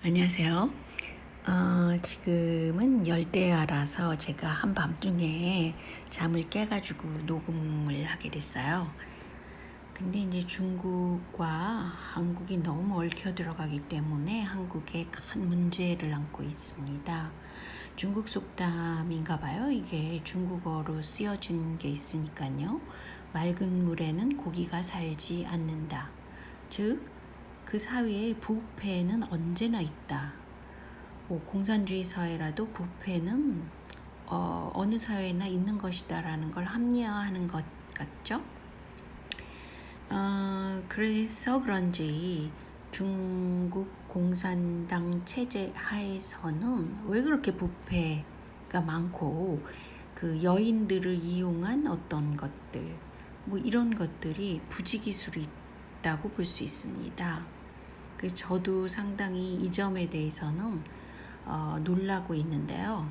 안녕하세요. 지금은 열대야라서 제가 한밤중에 잠을 깨가지고 녹음을 하게 됐어요. 근데 이제 중국과 한국이 너무 얽혀 들어가기 때문에 한국에 큰 문제를 안고 있습니다. 중국 속담인가 봐요. 이게 중국어로 쓰여진 게 있으니까요. 맑은 물에는 고기가 살지 않는다. 즉, 그 사회에 부패는 언제나 있다. 공산주의 사회라도 부패는 어느 사회나 있는 것이다라는 걸 합리화하는 것 같죠? 그래서 그런지 중국 공산당 체제 하에서는 왜 그렇게 부패가 많고 그 여인들을 이용한 어떤 것들 이런 것들이 부지기수로 있다고 볼 수 있습니다. 저도 상당히 이 점에 대해서는 놀라고 있는데요.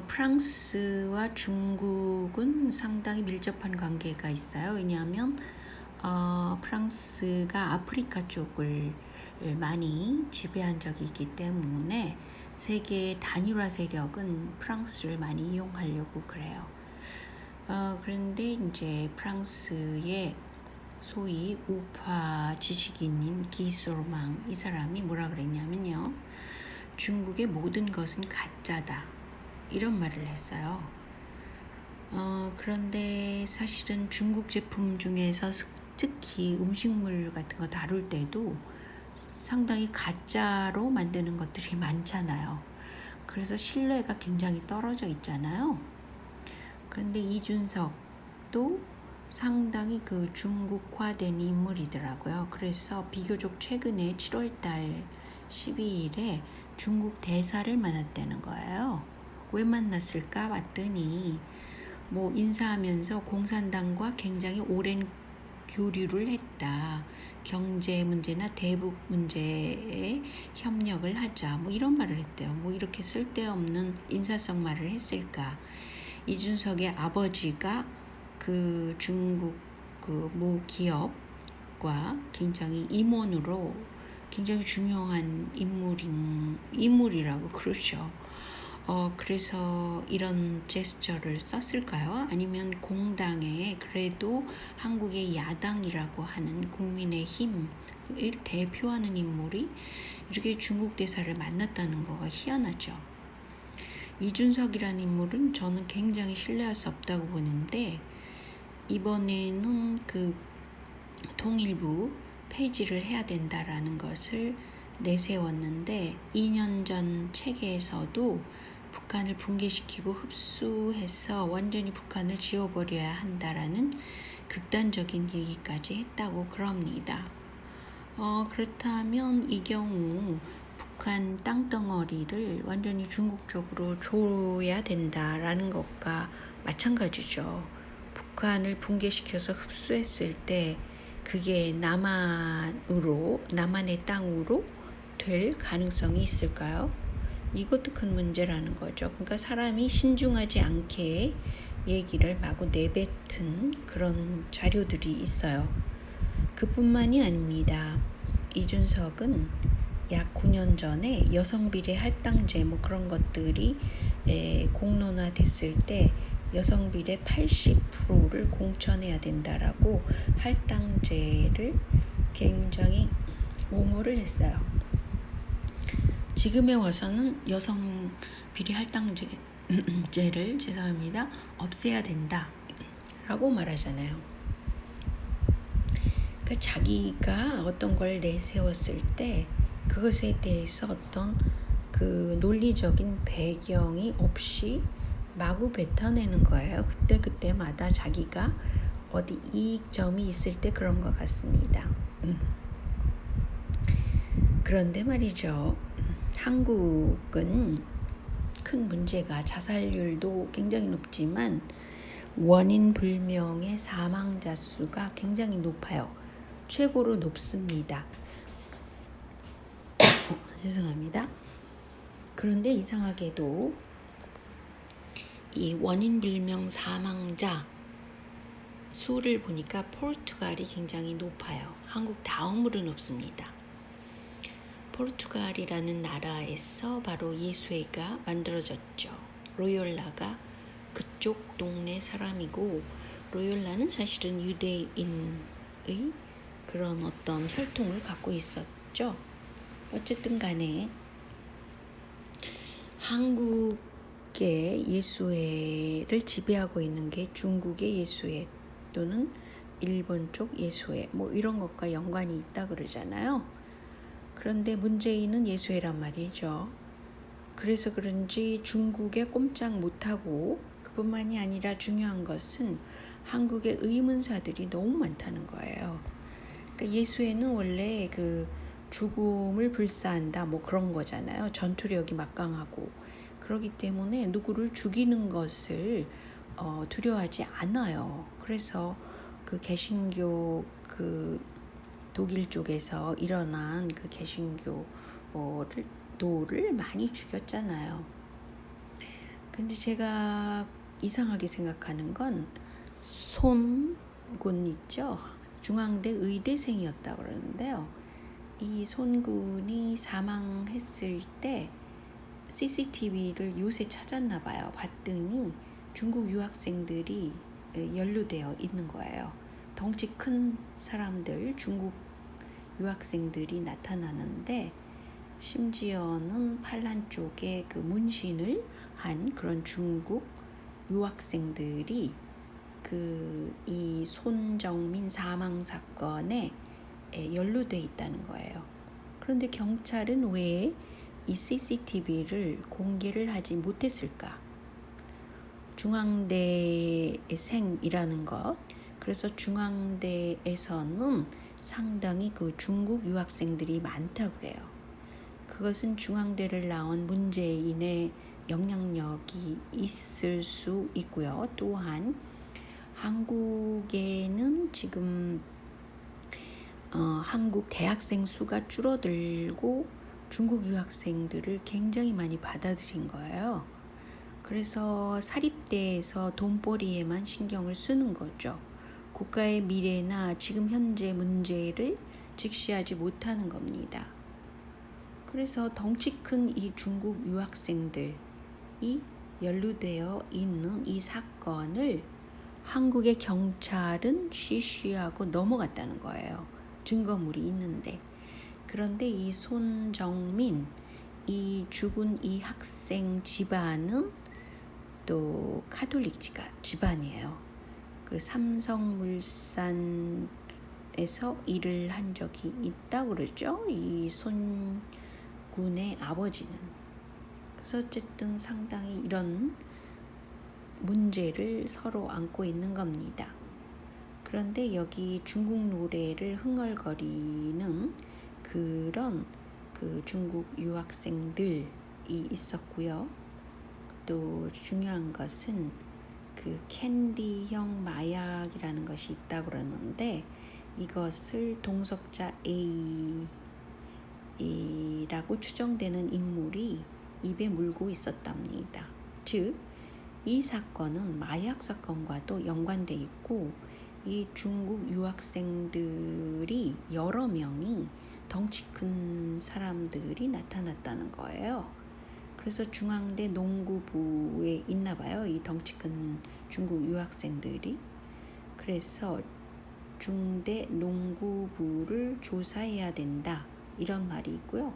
프랑스와 중국은 상당히 밀접한 관계가 있어요. 왜냐하면 프랑스가 아프리카 쪽을 많이 지배한 적이 있기 때문에 세계 단일화 세력은 프랑스를 많이 이용하려고 그래요. 그런데 이제 프랑스의 소위 우파 지식인인 기소르망 이 사람이 뭐라 그랬냐면요. 중국의 모든 것은 가짜다. 이런 말을 했어요. 그런데 사실은 중국 제품 중에서 특히 음식물 같은 거 다룰 때도 상당히 가짜로 만드는 것들이 많잖아요. 그래서 신뢰가 굉장히 떨어져 있잖아요. 그런데 이준석도 상당히 그 중국화된 인물이더라고요. 그래서 비교적 최근에 7월달 12일에 중국 대사를 만났다는 거예요. 왜 만났을까 봤더니 인사하면서 공산당과 굉장히 오랜 교류를 했다. 경제 문제나 대북 문제에 협력을 하자. 이런 말을 했대요. 이렇게 쓸데없는 인사성 말을 했을까. 이준석의 아버지가 그 중국 그 모 기업과 굉장히 임원으로 굉장히 중요한 인물이라고 그러죠. 그래서 이런 제스처를 썼을까요? 아니면 공당에 그래도 한국의 야당이라고 하는 국민의힘을 대표하는 인물이 이렇게 중국 대사를 만났다는 거가 희한하죠. 이준석이라는 인물은 저는 굉장히 신뢰할 수 없다고 보는데 이번에는 그 통일부 폐지를 해야 된다라는 것을 내세웠는데 2년 전 체계에서도 북한을 붕괴시키고 흡수해서 완전히 북한을 지워버려야 한다라는 극단적인 얘기까지 했다고 그럽니다. 그렇다면 이 경우 북한 땅덩어리를 완전히 중국 쪽으로 줘야 된다라는 것과 마찬가지죠. 북한을 붕괴시켜서 흡수했을 때 그게 남한의 땅으로 될 가능성이 있을까요? 이것도 큰 문제라는 거죠. 그러니까 사람이 신중하지 않게 얘기를 마구 내뱉은 그런 자료들이 있어요. 그뿐만이 아닙니다. 이준석은 약 9년 전에 여성비례 할당제 그런 것들이 공론화됐을 때 여성비례 80%를 공천해야 된다라고 할당제를 굉장히 옹호를 했어요. 지금에 와서는 여성 비례 할당제를 없애야 된다라고 말하잖아요. 그러니까 자기가 어떤 걸 내세웠을 때 그것에 대해서 어떤 그 논리적인 배경이 없이 마구 뱉어내는 거예요. 그때마다 자기가 어디 이익점이 있을 때 그런 것 같습니다. 그런데 말이죠. 한국은 큰 문제가 자살률도 굉장히 높지만 원인 불명의 사망자 수가 굉장히 높아요. 최고로 높습니다. 죄송합니다. 그런데 이상하게도 이 원인 불명 사망자 수를 보니까 포르투갈이 굉장히 높아요. 한국 다음으로 높습니다. 포르투갈이라는 나라에서 바로 예수회가 만들어졌죠. 로욜라가 그쪽 동네 사람이고, 로욜라는 사실은 유대인의 그런 어떤 혈통을 갖고 있었죠. 어쨌든 간에 한국의 예수회를 지배하고 있는 게 중국의 예수회 또는 일본 쪽 예수회 이런 것과 연관이 있다 그러잖아요. 그런데 문재인은 예수회란 말이죠. 그래서 그런지 중국에 꼼짝 못하고, 그뿐만이 아니라 중요한 것은 한국의 의문사들이 너무 많다는 거예요. 그러니까 예수회는 원래 그 죽음을 불사한다 그런 거잖아요. 전투력이 막강하고, 그렇기 때문에 누구를 죽이는 것을 두려워하지 않아요. 그래서 그 개신교 그 독일 쪽에서 일어난 그 개신교를 많이 죽였잖아요. 근데 제가 이상하게 생각하는 건 손군 있죠. 중앙대 의대생이었다고 그러는데요. 이 손군이 사망했을 때 CCTV를 요새 찾았나 봐요. 봤더니 중국 유학생들이 연루되어 있는 거예요. 덩치 큰 사람들, 중국 유학생들이 나타나는데, 심지어는 팔란 쪽에 그 문신을 한 그런 중국 유학생들이 이 손정민 사망 사건에 연루돼 있다는 거예요. 그런데 경찰은 왜 이 CCTV를 공개를 하지 못했을까? 중앙대생이라는 것. 그래서 중앙대에서는 상당히 그 중국 유학생들이 많다고 그래요. 그것은 중앙대를 나온 문재인의 영향력이 있을 수 있고요. 또한 한국에는 지금 한국 대학생 수가 줄어들고 중국 유학생들을 굉장히 많이 받아들인 거예요. 그래서 사립대에서 돈벌이에만 신경을 쓰는 거죠. 국가의 미래나 지금 현재 문제를 직시하지 못하는 겁니다. 그래서 덩치 큰 이 중국 유학생들이 연루되어 있는 이 사건을 한국의 경찰은 쉬쉬하고 넘어갔다는 거예요. 증거물이 있는데. 그런데 이 손정민, 이 죽은 이 학생 집안은 또 카톨릭 집안이에요. 그 삼성물산에서 일을 한 적이 있다고 그러죠. 이 손군의 아버지는. 그래서 어쨌든 상당히 이런 문제를 서로 안고 있는 겁니다. 그런데 여기 중국 노래를 흥얼거리는 그런 그 중국 유학생들이 있었고요. 또 중요한 것은 그 캔디형 마약이라는 것이 있다고 그러는데, 이것을 동석자 A라고 추정되는 인물이 입에 물고 있었답니다. 즉, 이 사건은 마약 사건과도 연관돼 있고, 이 중국 유학생들이 여러 명이 덩치 큰 사람들이 나타났다는 거예요. 그래서 중앙대 농구부에 있나 봐요. 이 덩치 큰 중국 유학생들이. 그래서 중대 농구부를 조사해야 된다, 이런 말이 있고요.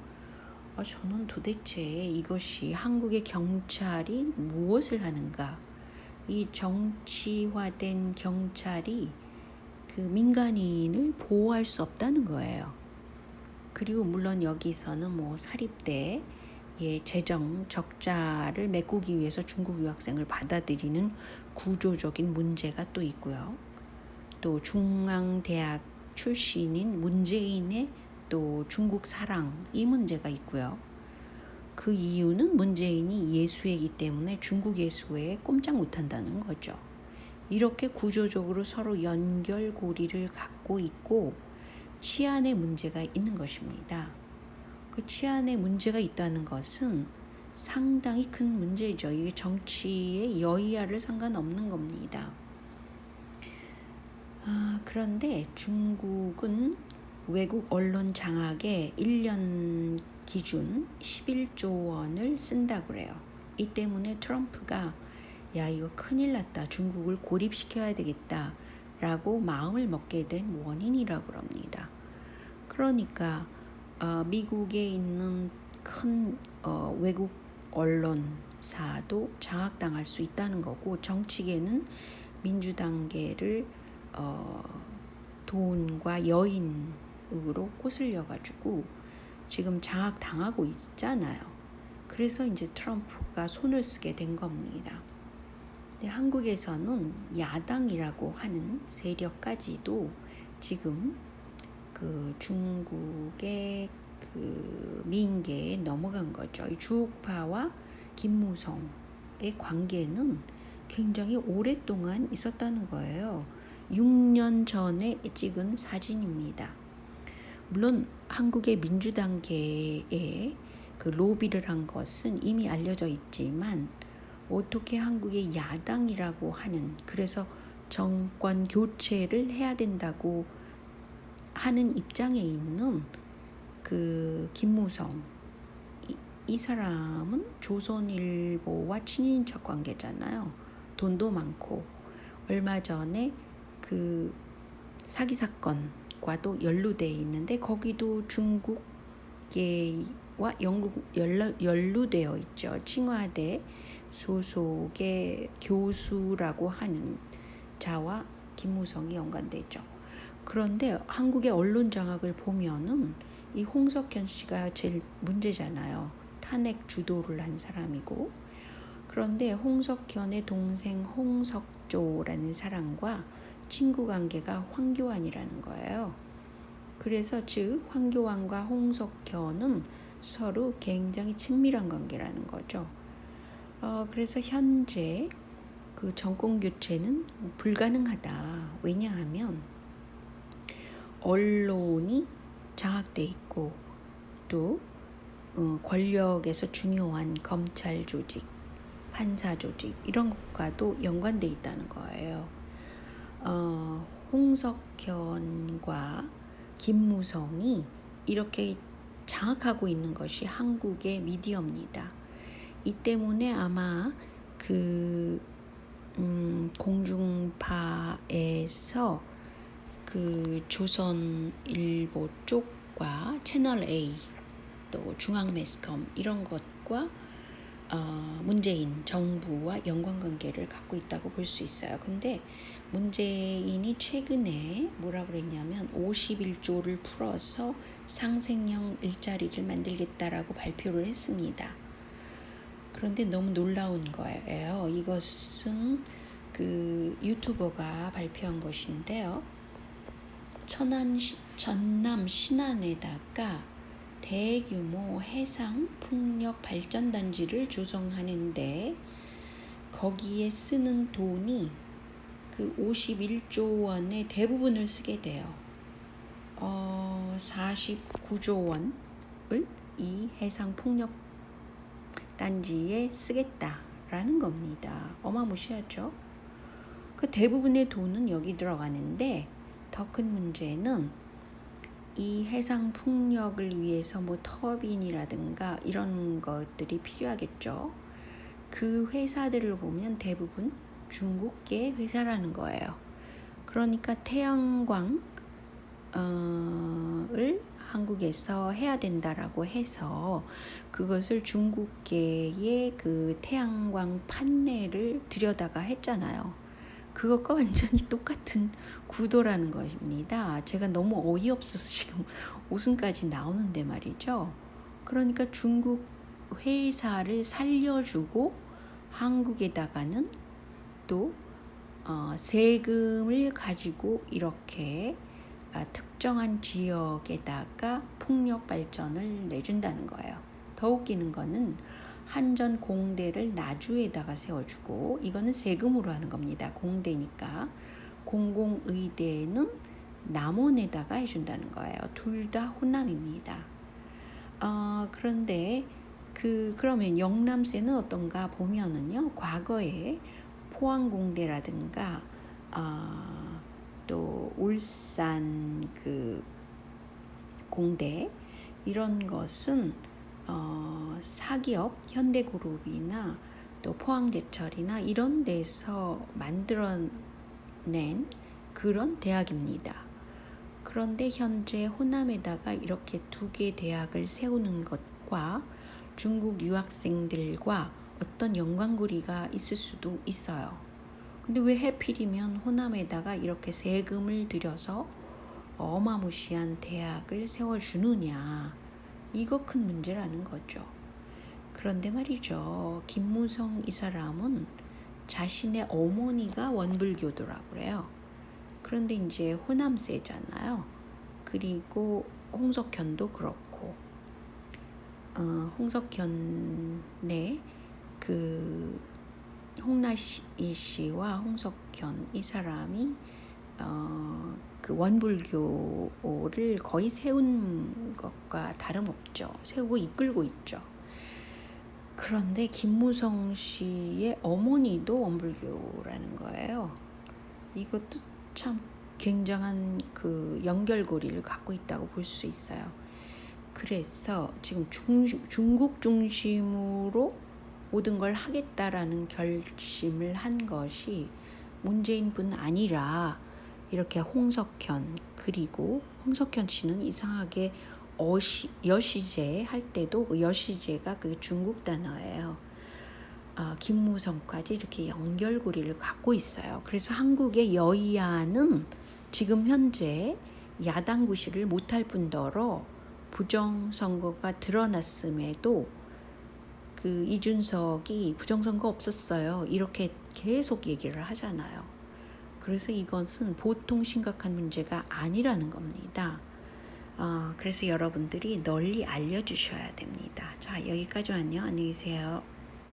저는 도대체 이것이 한국의 경찰이 무엇을 하는가? 이 정치화된 경찰이 그 민간인을 보호할 수 없다는 거예요. 그리고 물론 여기서는 사립대의 재정 적자를 메꾸기 위해서 중국 유학생을 받아들이는 구조적인 문제가 또 있고요. 또 중앙대학 출신인 문재인의 또 중국 사랑, 이 문제가 있고요. 그 이유는 문재인이 예수회이기 때문에 중국 예수회에 꼼짝 못한다는 거죠. 이렇게 구조적으로 서로 연결고리를 갖고 있고 치안에 문제가 있는 것입니다. 그 치안에 문제가 있다는 것은 상당히 큰 문제죠. 이게 정치의 여야를 상관없는 겁니다. 그런데 중국은 외국 언론 장악에 1년 기준 11조 원을 쓴다고 그래요. 이 때문에 트럼프가 야 이거 큰일 났다. 중국을 고립시켜야 되겠다. 라고 마음을 먹게 된 원인이라고 합니다. 그러니까 미국에 있는 큰 외국 언론사도 장악당할 수 있다는 거고 정치계는 민주당계를 돈과 여인으로 꼬슬려가지고 지금 장악당하고 있잖아요. 그래서 이제 트럼프가 손을 쓰게 된 겁니다. 근데 한국에서는 야당이라고 하는 세력까지도 지금 그 중국의 그 민계에 넘어간 거죠. 이 주옥파와 김무성의 관계는 굉장히 오랫동안 있었다는 거예요. 6년 전에 찍은 사진입니다. 물론 한국의 민주당계에 그 로비를 한 것은 이미 알려져 있지만 어떻게 한국의 야당이라고 하는 그래서 정권 교체를 해야 된다고 하는 입장에 있는 그 김무성 이 사람은 조선일보와 친인척 관계잖아요. 돈도 많고 얼마 전에 그 사기 사건과도 연루돼 있는데 거기도 중국계와 연루되어 있죠. 칭화대 소속의 교수라고 하는 자와 김무성이 연관되죠. 그런데 한국의 언론 장악을 보면은 이 홍석현 씨가 제일 문제잖아요. 탄핵 주도를 한 사람이고 그런데 홍석현의 동생 홍석조라는 사람과 친구 관계가 황교안이라는 거예요. 그래서 즉 황교안과 홍석현은 서로 굉장히 친밀한 관계라는 거죠. 그래서 현재 그 정권 교체는 불가능하다. 왜냐하면 언론이 장악돼 있고 또 권력에서 중요한 검찰 조직, 판사 조직 이런 것과도 연관돼 있다는 거예요. 홍석현과 김무성이 이렇게 장악하고 있는 것이 한국의 미디어입니다. 이 때문에 아마 그 공중파에서 그 조선일보 쪽과 채널 A 또 중앙매스컴 이런 것과 문재인 정부와 연관관계를 갖고 있다고 볼 수 있어요. 근데 문재인이 최근에 뭐라 그랬냐면 51조를 풀어서 상생형 일자리를 만들겠다라고 발표를 했습니다. 그런데 너무 놀라운 거예요. 이것은 그 유튜버가 발표한 것인데요. 전남 신안에다가 대규모 해상 풍력 발전단지를 조성하는데 거기에 쓰는 돈이 그 51조 원의 대부분을 쓰게 돼요. 49조 원을 이 해상 풍력 단지에 쓰겠다라는 겁니다. 어마무시하죠. 그 대부분의 돈은 여기 들어가는데 더 큰 문제는 이 해상 풍력을 위해서 뭐 터빈이라든가 이런 것들이 필요하겠죠. 그 회사들을 보면 대부분 중국계 회사라는 거예요. 그러니까 태양광을 한국에서 해야 된다라고 해서 그것을 중국계의 그 태양광 판넬을 들여다가 했잖아요. 그것과 완전히 똑같은 구도라는 것입니다. 제가 너무 어이없어서 지금 웃음까지 나오는데 말이죠. 그러니까 중국 회사를 살려주고 한국에다가는 또 세금을 가지고 이렇게 특정한 지역에다가 풍력 발전을 내준다는 거예요. 더 웃기는 거는 한전 공대를 나주에다가 세워주고 이거는 세금으로 하는 겁니다. 공대니까. 공공의대는 남원에다가 해준다는 거예요. 둘 다 호남입니다. 그런데 그러면 영남세는 어떤가 보면은요. 과거에 포항공대라든가 또 울산 그 공대 이런 것은 사기업 현대그룹이나 또 포항제철이나 이런 데서 만들어낸 그런 대학입니다. 그런데 현재 호남에다가 이렇게 두 개 대학을 세우는 것과 중국 유학생들과 어떤 연관고리가 있을 수도 있어요. 근데 왜 하필이면 호남에다가 이렇게 세금을 들여서 어마무시한 대학을 세워주느냐. 이거 큰 문제라는 거죠. 그런데 말이죠. 김무성 이 사람은 자신의 어머니가 원불교도라고 그래요. 그런데 이제 호남세잖아요. 그리고 홍석현도 그렇고 홍석현의 그 홍나희 씨와 홍석현 이 사람이 그 원불교를 거의 세운 것과 다름없죠. 세우고 이끌고 있죠. 그런데 김무성 씨의 어머니도 원불교라는 거예요. 이것도 참 굉장한 그 연결고리를 갖고 있다고 볼 수 있어요. 그래서 지금 중국 중심으로 모든 걸 하겠다라는 결심을 한 것이 문재인뿐 아니라 이렇게 홍석현, 그리고 홍석현 씨는 이상하게 여시제 할 때도 그 여시제가 그 중국 단어예요. 김무성까지 이렇게 연결고리를 갖고 있어요. 그래서 한국의 여야는 지금 현재 야당 구실을 못할 뿐더러 부정선거가 드러났음에도 그 이준석이 부정선거 없었어요. 이렇게 계속 얘기를 하잖아요. 그래서 이것은 보통 심각한 문제가 아니라는 겁니다. 그래서 여러분들이 널리 알려주셔야 됩니다. 자, 여기까지 왔네요. 안녕히 계세요.